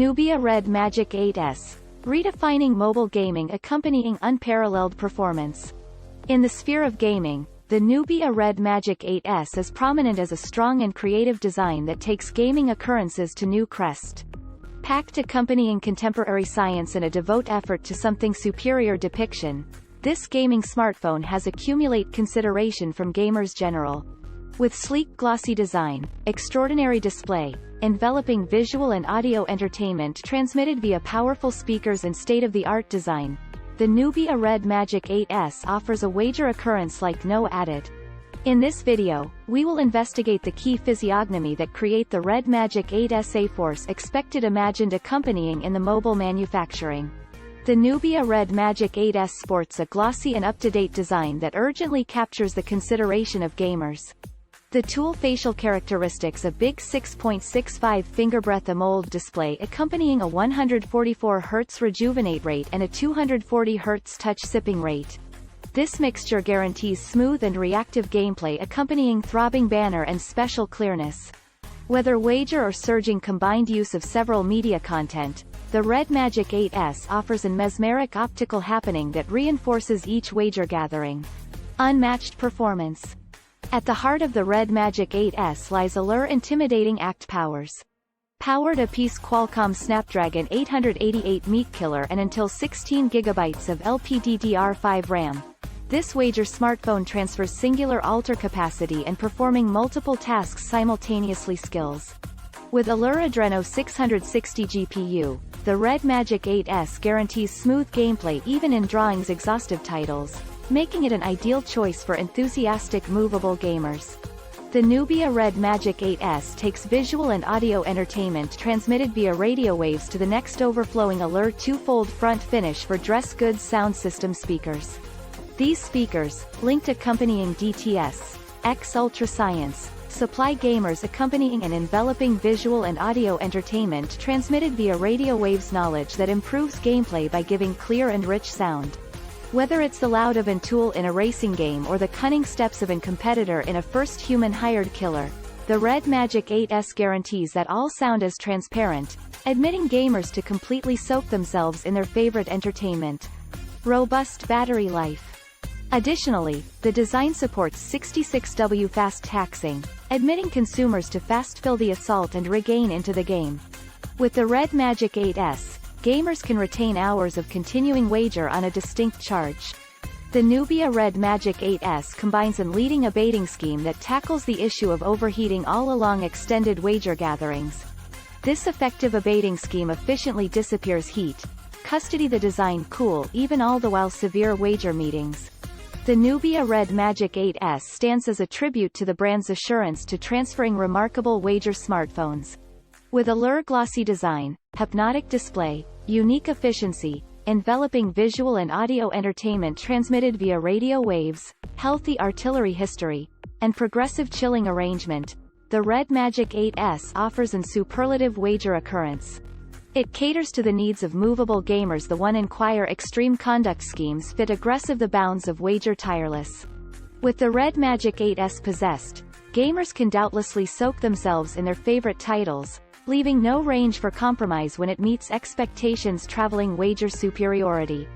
Nubia Redmagic 8S, redefining mobile gaming, accompanying unparalleled performance. In the sphere of gaming, the Nubia Redmagic 8S is prominent as a strong and creative design that takes gaming occurrences to new crest. Packed accompanying contemporary science and a devout effort to something superior depiction, this gaming smartphone has accumulated consideration from gamers general. With sleek glossy design, extraordinary display, enveloping visual and audio entertainment transmitted via powerful speakers and state-of-the-art design, the Nubia Redmagic 8S offers a wager occurrence like no added. In this video, we will investigate the key physiognomy that create the Redmagic 8S force expected imagined accompanying in the mobile manufacturing. The Nubia Redmagic 8S sports a glossy and up-to-date design that urgently captures the consideration of gamers. The tool facial characteristics: a big 6.65 fingerbreadth AMOLED display accompanying a 144 Hz rejuvenate rate and a 240 Hz touch sipping rate. This mixture guarantees smooth and reactive gameplay accompanying throbbing banner and special clearness. Whether wager or surging combined use of several media content, the Redmagic 8S offers an mesmeric optical happening that reinforces each wager gathering. Unmatched performance. At the heart of the Redmagic 8S lies allure intimidating act powers. Powered apiece Qualcomm Snapdragon 888 meat killer and until 16 GB of LPDDR5 RAM, this wager smartphone transfers singular alter capacity and performing multiple tasks simultaneously skills. With Allure Adreno 660 GPU, the Redmagic 8S guarantees smooth gameplay even in drawing's exhaustive titles, making it an ideal choice for enthusiastic movable gamers. The Nubia Redmagic 8S takes visual and audio entertainment transmitted via radio waves to the next, overflowing Allure two-fold front finish for dress goods sound system speakers. These speakers, linked accompanying DTS X Ultra Science, supply gamers accompanying an enveloping visual and audio entertainment transmitted via radio waves, knowledge that improves gameplay by giving clear and rich sound. Whether it's the loud of an tool in a racing game or the cunning steps of an competitor in a first human hired killer, the Redmagic 8S guarantees that all sound is transparent, admitting gamers to completely soak themselves in their favorite entertainment. Robust battery life. Additionally, the design supports 66W fast taxing, admitting consumers to fast fill the assault and regain into the game. With the Redmagic 8S, gamers can retain hours of continuing wager on a distinct charge. The Nubia Redmagic 8S combines a leading abating scheme that tackles the issue of overheating all along extended wager gatherings. This effective abating scheme efficiently disappears heat, custody the design cool even all the while severe wager meetings. The Nubia Redmagic 8S stands as a tribute to the brand's assurance to transferring remarkable wager smartphones. With allure glossy design, hypnotic display, unique efficiency, enveloping visual and audio entertainment transmitted via radio waves, healthy artillery history, and progressive chilling arrangement, the Redmagic 8S offers an superlative wager occurrence. It caters to the needs of movable gamers. The one inquire extreme conduct schemes fit aggressive the bounds of wager tireless. With the Redmagic 8S possessed, gamers can doubtlessly soak themselves in their favorite titles, leaving no range for compromise when it meets expectations. Traveling wager superiority.